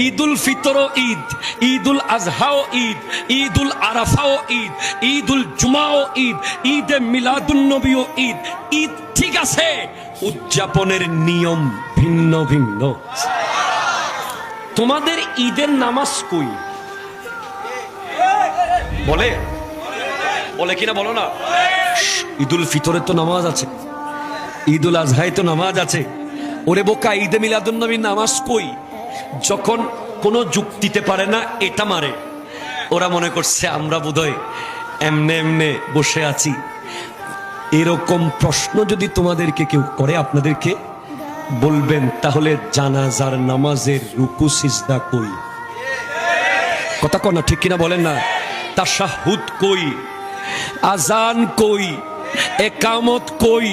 ঈদুল ফিতরও ঈদ, ঈদুল আজহাও ঈদ, ঈদুল আরাফাও ঈদ, ঈদুল জুমাও ঈদ, ঈদে মিলাদুন নবীও ঈদ। ঈদ ঠিক আছে, উদযাপনের নিয়ম ভিন্ন ভিন্ন। তোমাদের ঈদের নামাজ কই? বলে বলে কিনা বলো না? ঈদুল ফিতরে তো নামাজ আছে, ঈদুল আজহায় তো নামাজ আছে। ওরে বোকা, ঈদে মিলাদুন নবীর নামাজ কই? যখন কোনো যুক্তিতে পারে না, এটা মারে। ওরা মনে করছে আমরা বোধহয় এমনে এমনে বসে আছি। এরকম প্রশ্ন যদি তোমাদেরকে কেউ করে, আপনাদেরকে বলবেন তাহলে জানাজার নামাজের রুকু সিজদা কই? কথা কন না, ঠিক কিনা বলেন না? তাশাহুদ কই? আজান কই? একামত কই?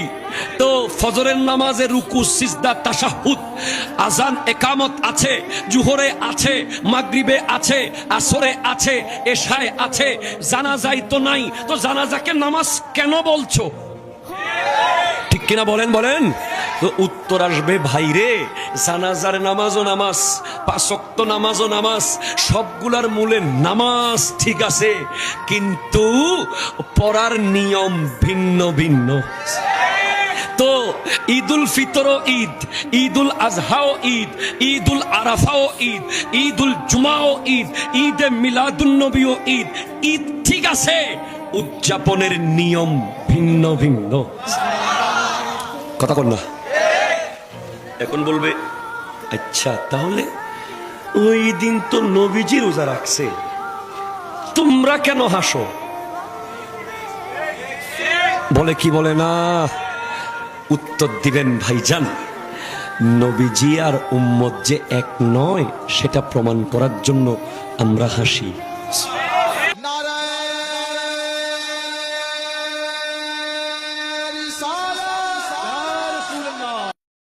তো ফজরের নামাজে রুকু সিজদা তাশাহুদ আজান একামত আছে, জুহরে আছে, মাগরিবে আছে, আসরে আছে, এশায় আছে, জানাজায় তো নাই। তো জানাজাকে নামাজ কেন বলছো? ঠিক কিনা বলেন বলেন? তো উত্তর আসবে, ভাইরে জানাজার নামাজও নামাজ, পাঁচ ওয়াক্ত নামাজও নামাজ, সবগুলার মূলে নামাজ ঠিক আছে, কিন্তু পড়ার নিয়ম ভিন্ন ভিন্ন। তো ঈদুল ফিতরও ঈদ, ঈদুল আজহাও ঈদ, ঈদুল আরাফাও ঈদ, ঈদুল জুমাও ঈদ, ঈদে মিলাদুন নবীও ঈদ। ঈদ ঠিক আছে, উদযাপনের নিয়ম ভিন্ন ভিন্ন। কথা কন না? এখন বলবে, আচ্ছা তাহলে ওই দিন তো নবীজি রোজা রাখছে, তোমরা কেন হাসো? বলে কি বলে না? উত্তর দিবেন, ভাইজান নবীজি আর উম্মত যে এক নয়, সেটা প্রমাণ করার জন্য আমরা হাসি।